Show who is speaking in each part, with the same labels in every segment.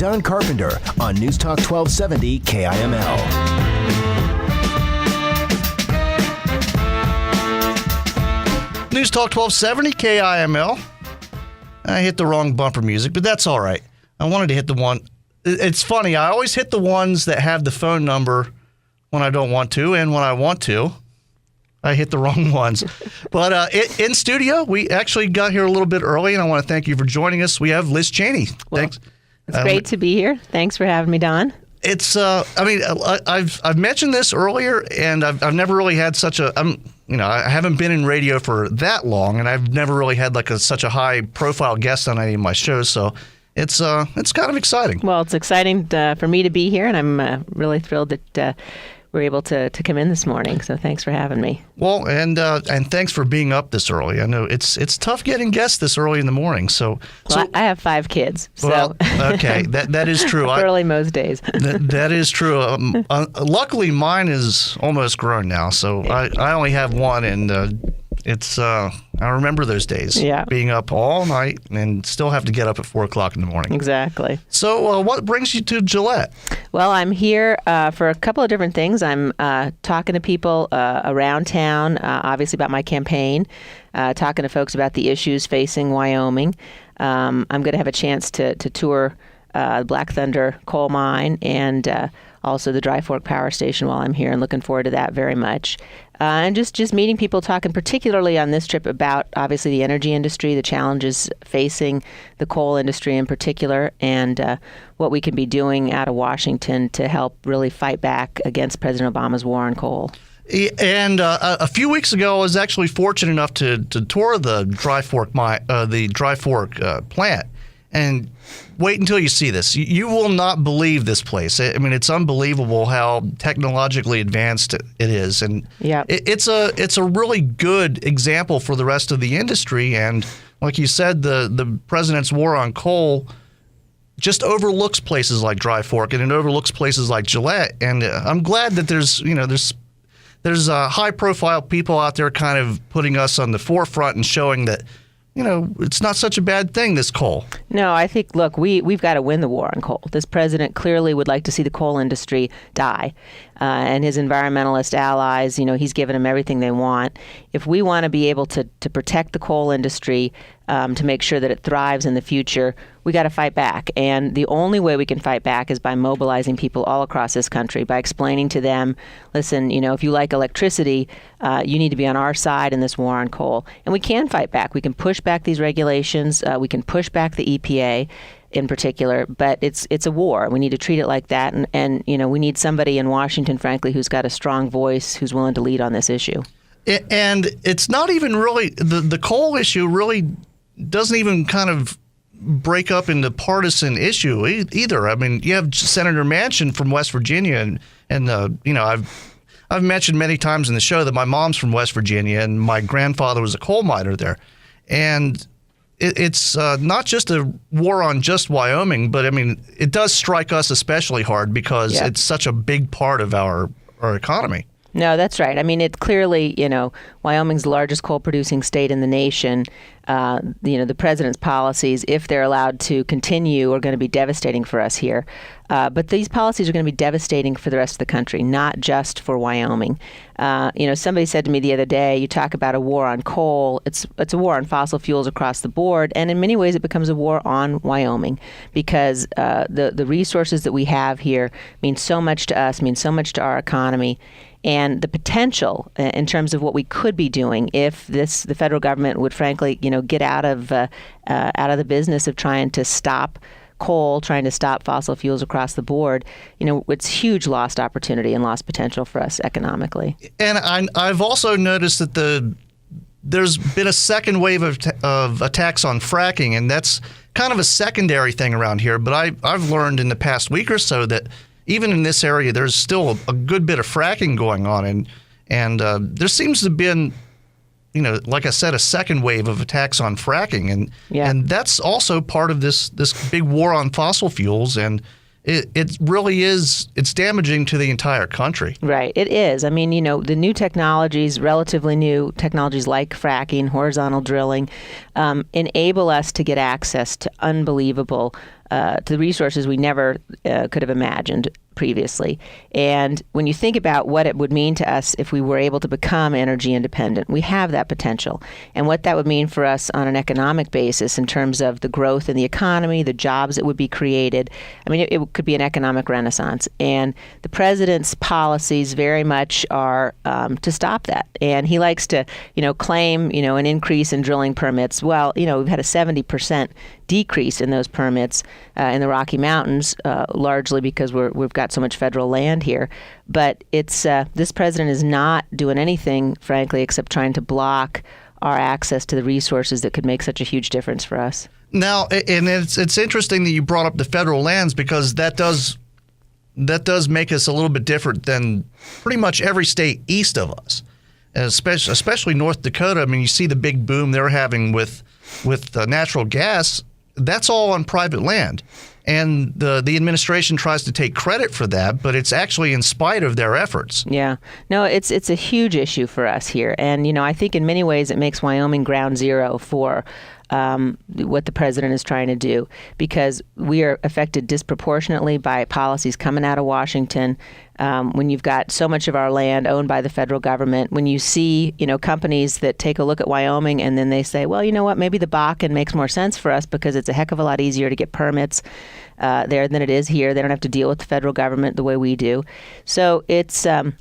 Speaker 1: Don Carpenter on News Talk 1270 KIML.
Speaker 2: News Talk 1270 KIML. I hit the wrong bumper music, but that's all right. I wanted to hit the one. It's funny. I always hit the ones that have the phone number when I don't want to, and when I want to, I hit the wrong ones. But in studio, we actually got here a little bit early, and I want to thank you for joining us. We have Liz Cheney.
Speaker 3: Well,
Speaker 2: thanks.
Speaker 3: It's great to be here. Thanks for having me, Don.
Speaker 2: It's. I've mentioned this earlier, and I've never really had such a. I haven't been in radio for that long, and I've never really had such a high profile guest on any of my shows. So it's kind of exciting.
Speaker 3: Well, it's exciting for me to be here, and I'm really thrilled that we're able to come in this morning. So thanks for having me.
Speaker 2: Well, and thanks for being up this early. I know it's tough getting guests this early in the morning. So
Speaker 3: I have 5 kids. So.
Speaker 2: Well, okay, that is true.
Speaker 3: Early most days.
Speaker 2: that is true. Luckily, mine is almost grown now, so I only have one, and it's. I remember those days.
Speaker 3: Yeah.
Speaker 2: Being up all night and still have to get up at 4 o'clock in the morning.
Speaker 3: Exactly.
Speaker 2: So, what brings you to Gillette?
Speaker 3: Well, I'm here for a couple of different things. I'm talking to people around town, obviously about my campaign, talking to folks about the issues facing Wyoming. I'm going to have a chance to tour Black Thunder coal mine and also the Dry Fork Power Station while I'm here, and looking forward to that very much. And just meeting people, talking particularly on this trip about, obviously, the energy industry, the challenges facing the coal industry in particular, and what we can be doing out of Washington to help really fight back against President Obama's war on coal.
Speaker 2: And a few weeks ago, I was actually fortunate enough to tour the Dry Fork plant. And wait until you see this. You will not believe this place. I mean, it's unbelievable how technologically advanced it is, and it's a really good example for the rest of the industry. And like you said, the president's war on coal just overlooks places like Dry Fork, and it overlooks places like Gillette. And I'm glad that there's high profile people out there kind of putting us on the forefront and showing that, it's not such a bad thing, this coal.
Speaker 3: No, I think, look, we've got to win the war on coal. This president clearly would like to see the coal industry die. And his environmentalist allies, he's given them everything they want. If we want to be able to protect the coal industry, to make sure that it thrives in the future, we got to fight back. And the only way we can fight back is by mobilizing people all across this country, by explaining to them, listen, if you like electricity, you need to be on our side in this war on coal. And we can fight back. We can push back these regulations. We can push back the EPA in particular, but it's a war. We need to treat it like that. And we need somebody in Washington, frankly, who's got a strong voice, who's willing to lead on this issue.
Speaker 2: And it's not even really, the coal issue really doesn't even kind of break up into partisan issue either. I mean, you have Senator Manchin from West Virginia, and I've mentioned many times in the show that my mom's from West Virginia, and my grandfather was a coal miner there. And it's not just a war on just Wyoming, but I mean, it does strike us especially hard because it's such a big part of our economy.
Speaker 3: No, that's right. I mean, it clearly, Wyoming's the largest coal-producing state in the nation. The president's policies, if they're allowed to continue, are going to be devastating for us here. But these policies are going to be devastating for the rest of the country, not just for Wyoming. Somebody said to me the other day, you talk about a war on coal. It's a war on fossil fuels across the board, and in many ways it becomes a war on Wyoming because the resources that we have here mean so much to us, mean so much to our economy. And the potential in terms of what we could be doing if the federal government would, frankly, get out of the business of trying to stop coal, trying to stop fossil fuels across the board, it's huge lost opportunity and lost potential for us economically.
Speaker 2: And I've also noticed that there's been a second wave of attacks on fracking, and that's kind of a secondary thing around here. But I've learned in the past week or so that even in this area, there's still a good bit of fracking going on, and there seems to have been, like I said, a second wave of attacks on fracking, and that's also part of this big war on fossil fuels, and it really is, it's damaging to the entire country.
Speaker 3: Right, it is. I mean, the new technologies, relatively new technologies like fracking, horizontal drilling, enable us to get access to unbelievable to the resources we never could have imagined previously. And when you think about what it would mean to us if we were able to become energy independent, we have that potential. And what that would mean for us on an economic basis in terms of the growth in the economy, the jobs that would be created. I mean, it could be an economic renaissance. And the president's policies very much are to stop that. And he likes to, claim, an increase in drilling permits. Well, we've had a 70% decrease in those permits in the Rocky Mountains, largely because we've got so much federal land here. But it's this president is not doing anything, frankly, except trying to block our access to the resources that could make such a huge difference for us.
Speaker 2: Now, and it's interesting that you brought up the federal lands, because that does make us a little bit different than pretty much every state east of us, especially North Dakota. I mean, you see the big boom they're having with natural gas. That's all on private land. And the administration tries to take credit for that, but it's actually in spite of their efforts.
Speaker 3: Yeah. No, it's a huge issue for us here. And, I think in many ways it makes Wyoming ground zero for what the president is trying to do, because we are affected disproportionately by policies coming out of Washington. When you've got so much of our land owned by the federal government, when you see, companies that take a look at Wyoming and then they say, well, you know what, maybe the Bakken makes more sense for us because it's a heck of a lot easier to get permits there than it is here. They don't have to deal with the federal government the way we do. So it's an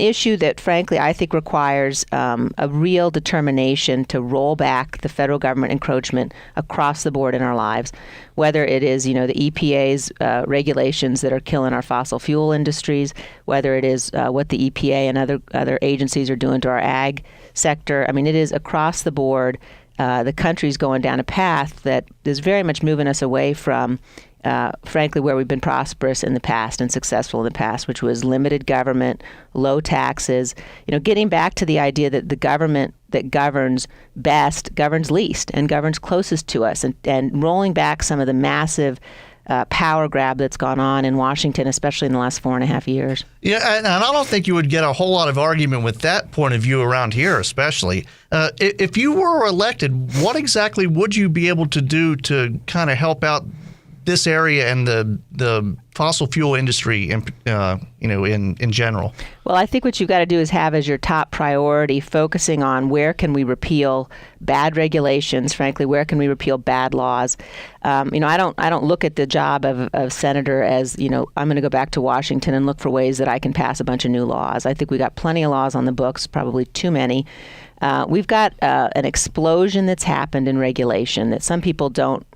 Speaker 3: issue that, frankly, I think requires a real determination to roll back the federal government encroachment across the board in our lives, whether it is, the EPA's regulations that are killing our fossil fuel industries, whether it is what the EPA and other agencies are doing to our ag sector. I mean, it is across the board. The country's going down a path that is very much moving us away from frankly, where we've been prosperous in the past and successful in the past, which was limited government, low taxes, getting back to the idea that the government that governs best governs least and governs closest to us, and rolling back some of the massive power grab that's gone on in Washington, especially in the last 4.5 years.
Speaker 2: Yeah, and I don't think you would get a whole lot of argument with that point of view around here, especially. If you were elected, what exactly would you be able to do to kind of help out this area and the fossil fuel industry in general?
Speaker 3: Well, I think what you've got to do is have as your top priority focusing on where can we repeal bad regulations, frankly, where can we repeal bad laws. I don't look at the job of senator as, I'm going to go back to Washington and look for ways that I can pass a bunch of new laws. I think we got plenty of laws on the books, probably too many. We've got an explosion that's happened in regulation that some people don't.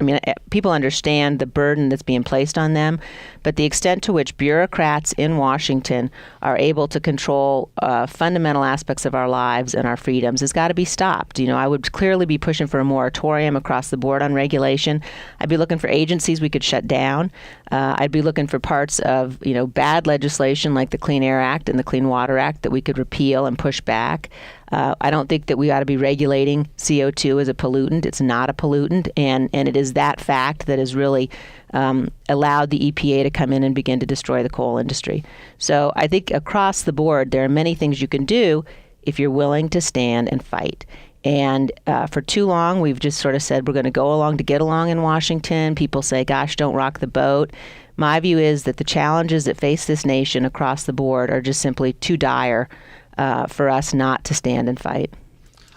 Speaker 3: People understand the burden that's being placed on them, but the extent to which bureaucrats in Washington are able to control fundamental aspects of our lives and our freedoms has got to be stopped. I would clearly be pushing for a moratorium across the board on regulation. I'd be looking for agencies we could shut down. I'd be looking for parts of, bad legislation like the Clean Air Act and the Clean Water Act that we could repeal and push back. I don't think that we ought to be regulating CO2 as a pollutant. It's not a pollutant, and it is that fact that has really allowed the EPA to come in and begin to destroy the coal industry. So I think across the board, there are many things you can do if you're willing to stand and fight. And for too long, we've just sort of said we're going to go along to get along in Washington. People say, gosh, don't rock the boat. My view is that the challenges that face this nation across the board are just simply too dire for us not to stand and fight.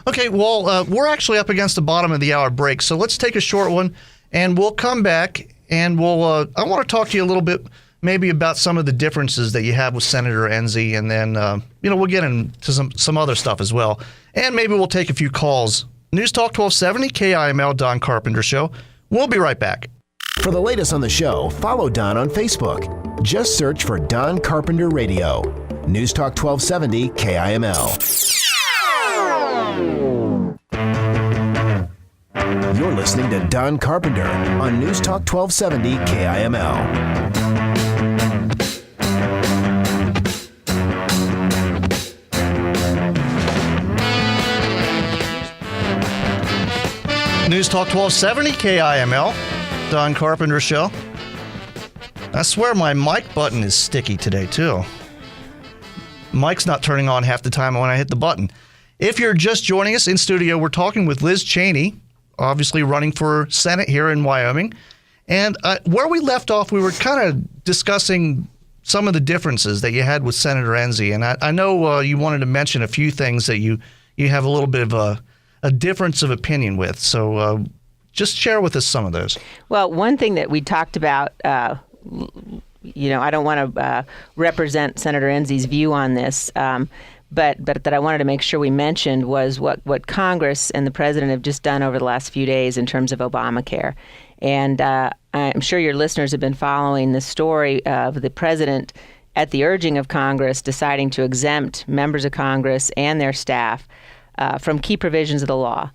Speaker 2: Okay, well, we're actually up against the bottom of the hour break, so let's take a short one, and we'll come back, and I want to talk to you a little bit maybe about some of the differences that you have with Senator Enzi, and then, we'll get into some other stuff as well, and maybe we'll take a few calls. News Talk 1270, KIML, Don Carpenter Show. We'll be right back.
Speaker 1: For the latest on the show, follow Don on Facebook. Just search for Don Carpenter Radio. News Talk 1270 KIML. You're listening to Don Carpenter on News Talk 1270 KIML.
Speaker 2: News Talk 1270 KIML, Don Carpenter Show. I swear my mic button is sticky today, too. Mic's not turning on half the time when I hit the button. If you're just joining us in studio, we're talking with Liz Cheney, obviously running for Senate here in Wyoming. And where we left off, we were kind of discussing some of the differences that you had with Senator Enzi. And I know you wanted to mention a few things that you have a little bit of a difference of opinion with. So just share with us some of those.
Speaker 3: Well, one thing that we talked about, I don't want to represent Senator Enzi's view on this, but that I wanted to make sure we mentioned was what Congress and the president have just done over the last few days in terms of Obamacare. And I'm sure your listeners have been following the story of the president, at the urging of Congress, deciding to exempt members of Congress and their staff from key provisions of the law.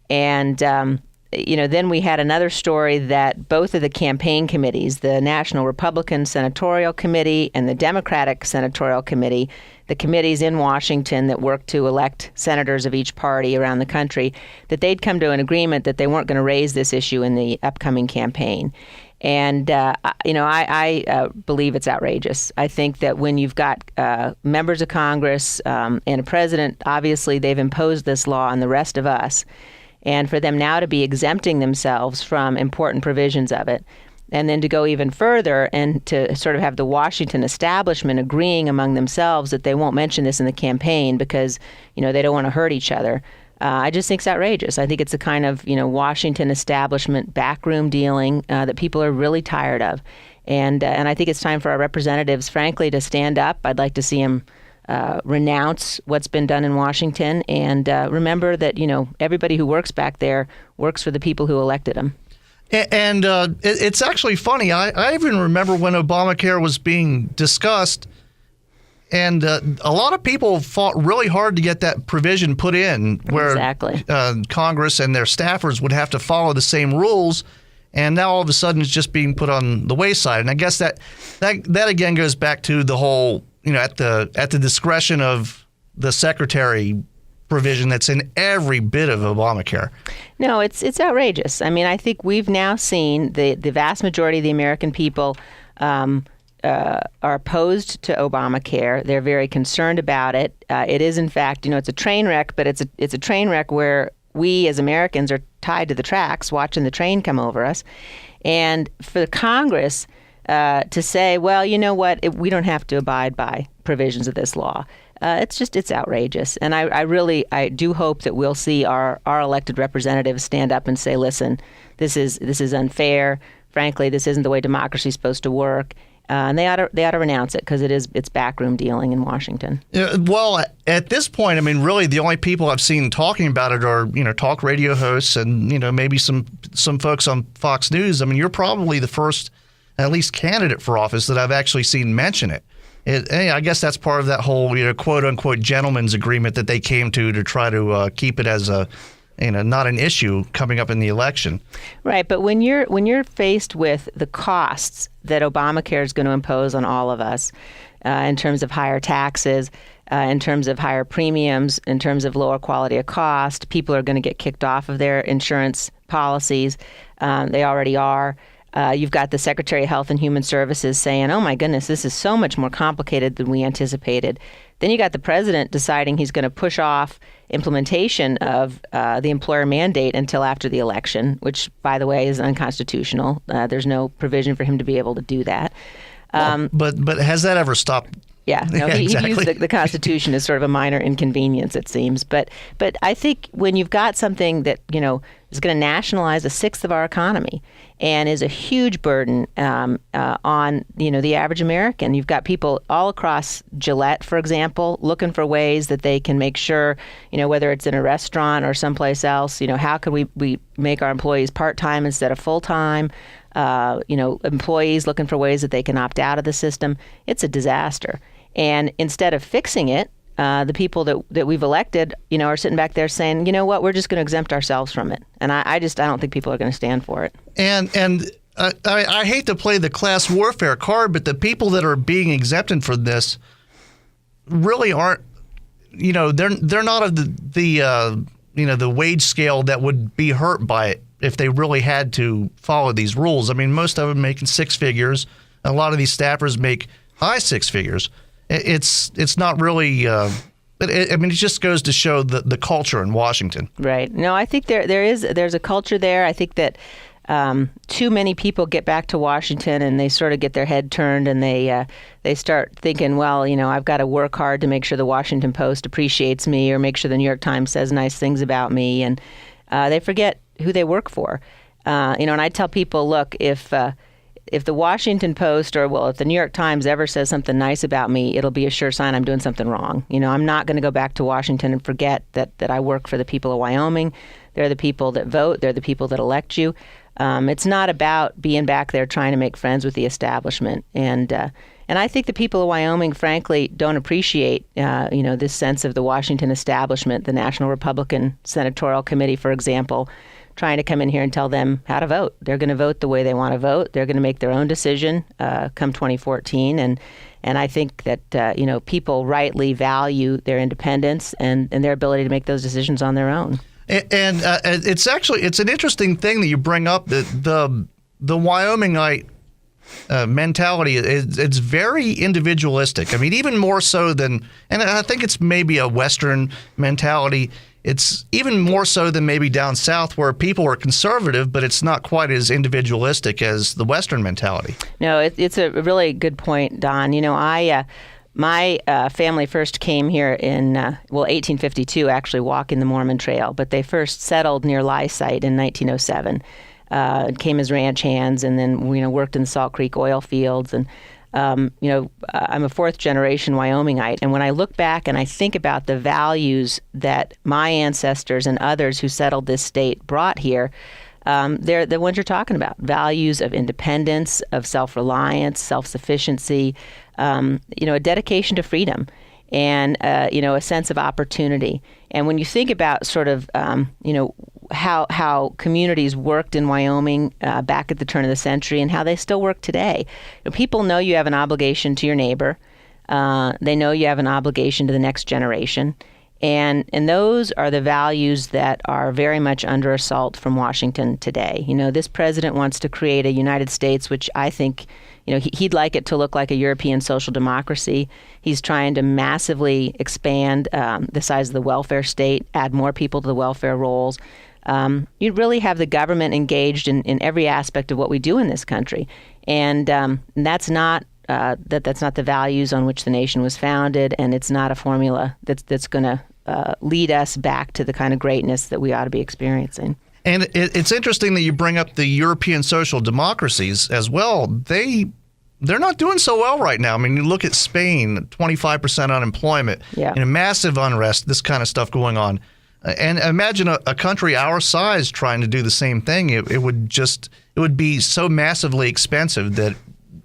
Speaker 3: And then we had another story that both of the campaign committees, the National Republican Senatorial Committee and the Democratic Senatorial Committee, the committees in Washington that work to elect senators of each party around the country, that they'd come to an agreement that they weren't going to raise this issue in the upcoming campaign. And, I believe it's outrageous. I think that when you've got members of Congress and a president, obviously they've imposed this law on the rest of us. And for them now to be exempting themselves from important provisions of it, and then to go even further and to sort of have the Washington establishment agreeing among themselves that they won't mention this in the campaign because, they don't want to hurt each other. I just think it's outrageous. I think it's a kind of, Washington establishment backroom dealing that people are really tired of. And I think it's time for our representatives, frankly, to stand up. I'd like to see them renounce what's been done in Washington and remember that, everybody who works back there works for the people who elected them.
Speaker 2: And it's actually funny. I even remember when Obamacare was being discussed, and a lot of people fought really hard to get that provision put in where
Speaker 3: exactly.
Speaker 2: Congress and their staffers would have to follow the same rules. And now all of a sudden it's just being put on the wayside. And I guess that again goes back to the whole, at the discretion of the secretary provision that's in every bit of Obamacare.
Speaker 3: No, it's outrageous. I mean, I think we've now seen the vast majority of the American people are opposed to Obamacare. They're very concerned about it. It is, in fact, it's a train wreck, but it's a train wreck where we as Americans are tied to the tracks, watching the train come over us. And for Congress to say, well, you know what, we don't have to abide by provisions of this law. It's outrageous. And I do hope that we'll see our elected representatives stand up and say, listen, this is unfair. Frankly, this isn't the way democracy is supposed to work. And they ought to renounce it because it's backroom dealing in Washington.
Speaker 2: Well, at this point, I mean, really the only people I've seen talking about it are, talk radio hosts and, maybe some folks on Fox News. I mean, you're probably the first, at least, candidate for office that I've actually seen mention it. I guess that's part of that whole, quote unquote, gentleman's agreement that they came to try to keep it as a, not an issue coming up in the election.
Speaker 3: Right, but when you're faced with the costs that Obamacare is going to impose on all of us, in terms of higher taxes, in terms of higher premiums, in terms of lower quality of cost, people are going to get kicked off of their insurance policies. They already are. You've got the Secretary of Health and Human Services saying, oh my goodness, this is so much more complicated than we anticipated. Then you got the president deciding he's going to push off implementation of the employer mandate until after the election, which, by the way, is unconstitutional. There's no provision for him to be able to do that.
Speaker 2: But has that ever stopped?
Speaker 3: Yeah, no,
Speaker 2: exactly.
Speaker 3: He used the Constitution as sort of a minor inconvenience, it seems. But I think when you've got something that, is going to nationalize a sixth of our economy and is a huge burden on, the average American, you've got people all across Gillette, for example, looking for ways that they can make sure, whether it's in a restaurant or someplace else, how can we make our employees part-time instead of full-time? Employees looking for ways that they can opt out of the system. It's a disaster. And instead of fixing it, the people that we've elected, are sitting back there saying, you know what, we're just going to exempt ourselves from it. And I don't think people are going to stand for it.
Speaker 2: And I hate to play the class warfare card, but the people that are being exempted from this really aren't, they're not of the wage scale that would be hurt by it if they really had to follow these rules. I mean, most of them making six figures. A lot of these staffers make high six figures. It's not really. It just goes to show the culture in Washington.
Speaker 3: Right. No, I think there's a culture there. I think that too many people get back to Washington and they sort of get their head turned and they start thinking, well, I've got to work hard to make sure the Washington Post appreciates me or make sure the New York Times says nice things about me. And they forget who they work for. And I tell people, look, if the Washington Post if the New York Times ever says something nice about me, it'll be a sure sign I'm doing something wrong. I'm not going to go back to Washington and forget that I work for the people of Wyoming. They're the people that vote. They're the people that elect you. It's not about being back there trying to make friends with the establishment. And I think the people of Wyoming, frankly, don't appreciate, this sense of the Washington establishment, the National Republican Senatorial Committee, for example, trying to come in here and tell them how to vote. They're going to vote the way they want to vote. They're going to make their own decision come 2014. And I think that, people rightly value their independence and their ability to make those decisions on their own.
Speaker 2: And it's an interesting thing that you bring up, that the Wyomingite mentality. It's very individualistic. I mean, even more so than, and I think it's maybe a Western mentality. It's even more so than maybe down south, where people are conservative, but it's not quite as individualistic as the Western mentality. No,
Speaker 3: it's a really good point, Don. My family first came here in 1852, actually walking the Mormon Trail, but they first settled near Lysite in 1907. Came as ranch hands, and then worked in the Salt Creek oil fields. And I'm a fourth generation Wyomingite, and when I look back and I think about the values that my ancestors and others who settled this state brought here, they're the ones you're talking about: values of independence, of self-reliance, self-sufficiency, a dedication to freedom, and a sense of opportunity. And when you think about sort of how communities worked in Wyoming back at the turn of the century and how they still work today, people know you have an obligation to your neighbor. They know you have an obligation to the next generation. And those are the values that are very much under assault from Washington today. This president wants to create a United States, which I think, he'd like it to look like a European social democracy. He's trying to massively expand the size of the welfare state, add more people to the welfare rolls. You really have the government engaged in every aspect of what we do in this country. And that's not that's not the values on which the nation was founded, and it's not a formula that's going to lead us back to the kind of greatness that we ought to be experiencing.
Speaker 2: And it's interesting that you bring up the European social democracies as well. They're not doing so well right now. I mean, you look at Spain, 25% unemployment, massive unrest, this kind of stuff going on. And imagine a country our size trying to do the same thing. It would be so massively expensive that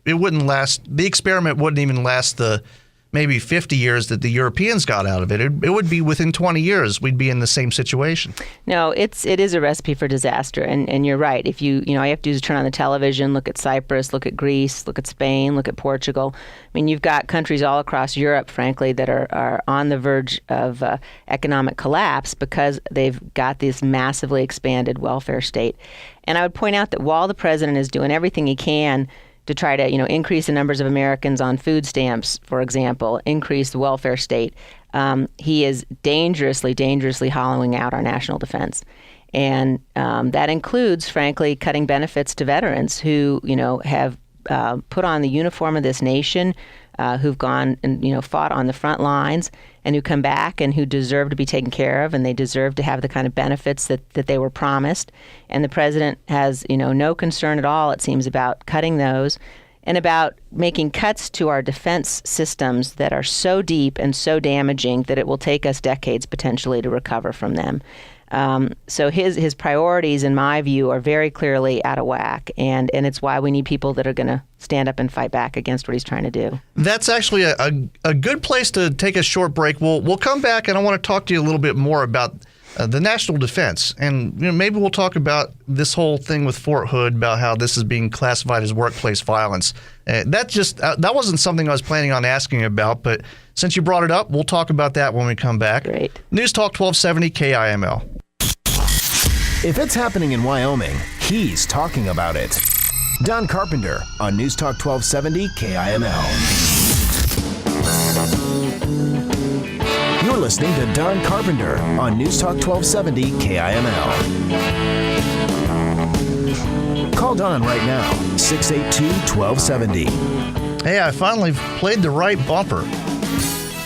Speaker 2: it wouldn't last. The experiment wouldn't even last the maybe 50 years that the Europeans got out of it. It would be within 20 years we'd be in the same situation.
Speaker 3: No, it is a recipe for disaster. And you're right. If all you have to do is turn on the television, look at Cyprus, look at Greece, look at Spain, look at Portugal. I mean, you've got countries all across Europe, frankly, that are on the verge of economic collapse because they've got this massively expanded welfare state. And I would point out that while the president is doing everything he can to try to, increase the numbers of Americans on food stamps, for example, increase the welfare state, he is dangerously hollowing out our national defense. And that includes, frankly, cutting benefits to veterans who, have put on the uniform of this nation, who've gone and, fought on the front lines, and who come back and who deserve to be taken care of, and they deserve to have the kind of benefits that they were promised. And the president has, no concern at all, it seems, about cutting those and about making cuts to our defense systems that are so deep and so damaging that it will take us decades potentially to recover from them. So his priorities, in my view, are very clearly out of whack, and it's why we need people that are going to stand up and fight back against what he's trying to do.
Speaker 2: That's actually a good place to take a short break. We'll come back, and I want to talk to you a little bit more about the national defense, and maybe we'll talk about this whole thing with Fort Hood, about how this is being classified as workplace violence. That wasn't something I was planning on asking about, but since you brought it up, we'll talk about that when we come back.
Speaker 3: Great.
Speaker 2: News Talk 1270 KIML.
Speaker 1: If it's happening in Wyoming, he's talking about it. Don Carpenter on News Talk 1270 KIML. You're listening to Don Carpenter on News Talk 1270 KIML. Call Don right now, 682-1270.
Speaker 2: Hey, I finally played the right bumper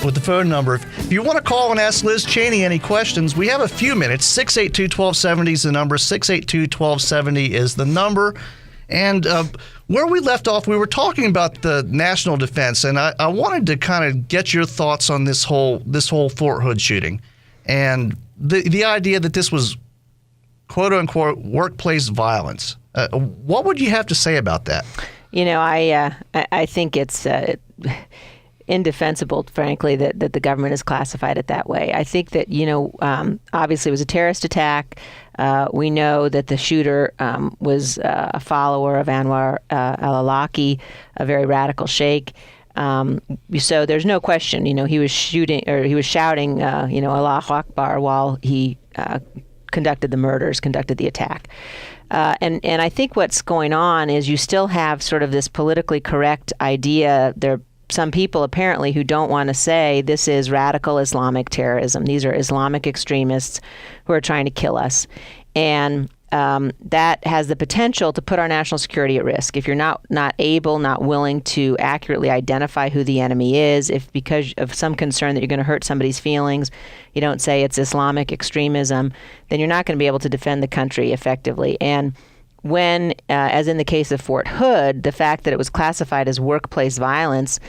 Speaker 2: with the phone number. If you want to call and ask Liz Cheney any questions, we have a few minutes. 682-1270 is the number. 682-1270 is the number. And where we left off, we were talking about the national defense, and I wanted to kind of get your thoughts on this whole Fort Hood shooting and the idea that this was quote unquote workplace violence. What would you have to say about that?
Speaker 3: You know, I think it's indefensible, frankly, that the government has classified it that way. I think that, obviously it was a terrorist attack. We know that the shooter was a follower of Anwar al-Awlaki, a very radical sheikh. So there's no question, he was shouting, Allahu Akbar while he conducted the attack. And I think what's going on is you still have sort of this politically correct idea. There are some people apparently who don't want to say this is radical Islamic terrorism. These are Islamic extremists who are trying to kill us. And that has the potential to put our national security at risk. If you're not willing to accurately identify who the enemy is, if because of some concern that you're going to hurt somebody's feelings, you don't say it's Islamic extremism, then you're not going to be able to defend the country effectively. And when, as in the case of Fort Hood, the fact that it was classified as workplace violence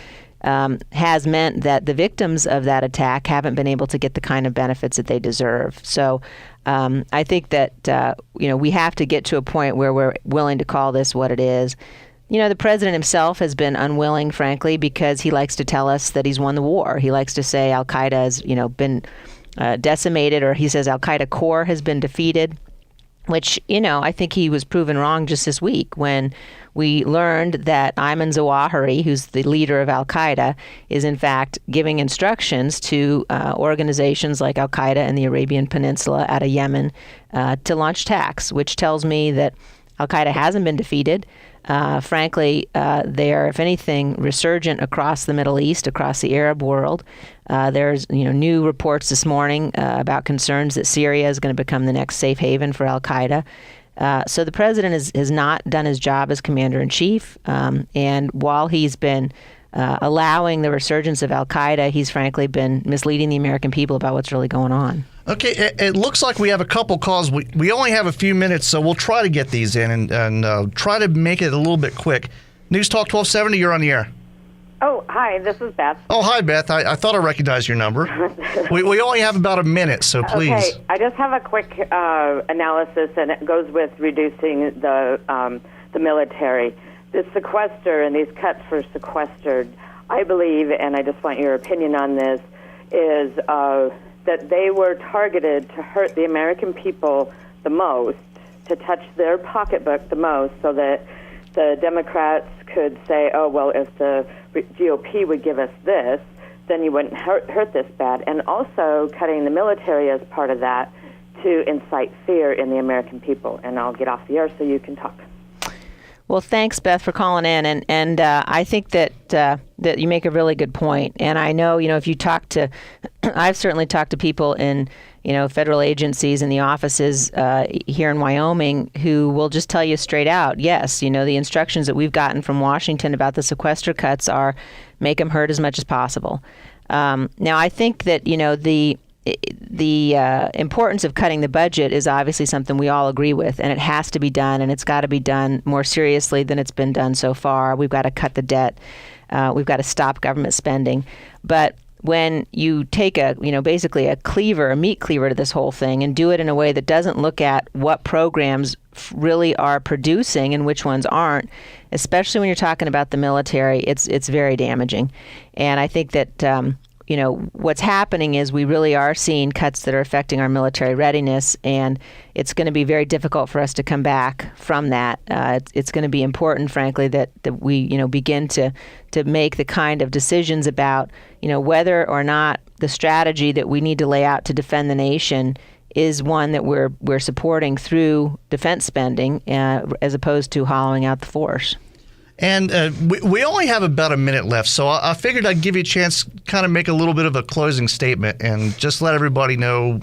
Speaker 3: has meant that the victims of that attack haven't been able to get the kind of benefits that they deserve. So I think that, we have to get to a point where we're willing to call this what it is. The president himself has been unwilling, frankly, because he likes to tell us that he's won the war. He likes to say Al-Qaeda has, been decimated, or he says Al-Qaeda core has been defeated, which, I think he was proven wrong just this week when we learned that Ayman Zawahiri, who's the leader of Al-Qaeda, is in fact giving instructions to organizations like Al-Qaeda in the Arabian Peninsula out of Yemen to launch attacks, which tells me that Al-Qaeda hasn't been defeated. Frankly, they are, if anything, resurgent across the Middle East, across the Arab world. There's new reports this morning about concerns that Syria is going to become the next safe haven for Al-Qaeda. So the president has not done his job as commander-in-chief. And while he's been allowing the resurgence of Al-Qaeda, he's frankly been misleading the American people about what's really going on.
Speaker 2: Okay, it looks like we have a couple calls. We only have a few minutes, so we'll try to get these in and try to make it a little bit quick. News Talk 1270, you're on the air.
Speaker 4: Oh, hi, this is Beth.
Speaker 2: Oh, hi, Beth. I thought I recognized your number. we only have about a minute, so please.
Speaker 4: Okay, I just have a quick analysis, and it goes with reducing the military. The sequester and these cuts for sequestered, I believe, and I just want your opinion on this, is that they were targeted to hurt the American people the most, to touch their pocketbook the most, so that the Democrats could say, oh, well, if the GOP would give us this, then you wouldn't hurt this bad. And also cutting the military as part of that to incite fear in the American people. And I'll get off the air so you can talk.
Speaker 3: Well, thanks, Beth, for calling in. And I think that you make a really good point. And I know, if you talk to, I've certainly talked to people in, federal agencies and the offices here in Wyoming who will just tell you straight out, yes, the instructions that we've gotten from Washington about the sequester cuts are make them hurt as much as possible. Now, I think that, the importance of cutting the budget is obviously something we all agree with, and it has to be done, and it's got to be done more seriously than it's been done so far. We've got to cut the debt. We've got to stop government spending. But when you take basically a meat cleaver to this whole thing and do it in a way that doesn't look at what programs really are producing and which ones aren't, especially when you're talking about the military, it's very damaging. And I think that what's happening is we really are seeing cuts that are affecting our military readiness, and it's going to be very difficult for us to come back from that. It's going to be important, frankly, that we begin to make the kind of decisions about whether or not the strategy that we need to lay out to defend the nation is one that we're supporting through defense spending as opposed to hollowing out the force.
Speaker 2: And we only have about a minute left, so I figured I'd give you a chance to kind of make a little bit of a closing statement and just let everybody know,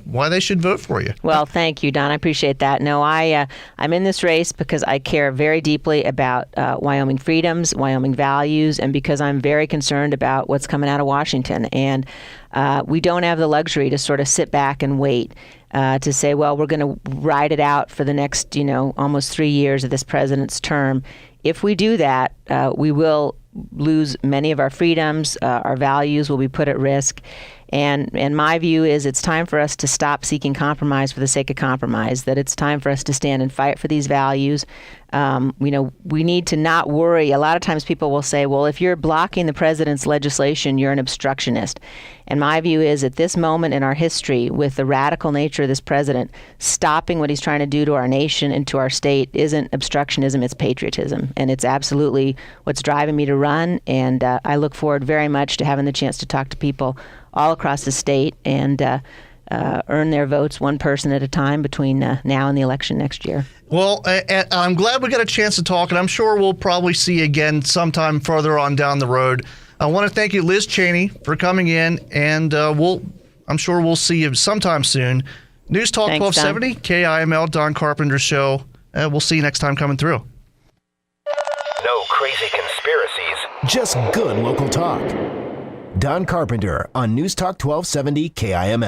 Speaker 2: why they should vote for you.
Speaker 3: Well, thank you, Don. I appreciate that. No, I'm in this race because I care very deeply about Wyoming freedoms, Wyoming values, and because I'm very concerned about what's coming out of Washington. And we don't have the luxury to sort of sit back and wait. To say, well, we're going to ride it out for the next, almost 3 years of this president's term. If we do that, we will lose many of our freedoms. Our values will be put at risk. And my view is it's time for us to stop seeking compromise for the sake of compromise, that it's time for us to stand and fight for these values. We need to not worry. A lot of times people will say, well, if you're blocking the president's legislation, you're an obstructionist. And my view is at this moment in our history, with the radical nature of this president, stopping what he's trying to do to our nation and to our state isn't obstructionism, it's patriotism. And it's absolutely what's driving me to run. And I look forward very much to having the chance to talk to people all across the state and earn their votes one person at a time between now and the election next year.
Speaker 2: Well, I'm glad we got a chance to talk, and I'm sure we'll probably see you again sometime further on down the road. I want to thank you, Liz Cheney, for coming in, and I'm sure we'll see you sometime soon. News Talk 1270, KIML, Don Carpenter Show. We'll see you next time coming through.
Speaker 1: No crazy conspiracies, just good local talk. Don Carpenter on News Talk 1270 KIML.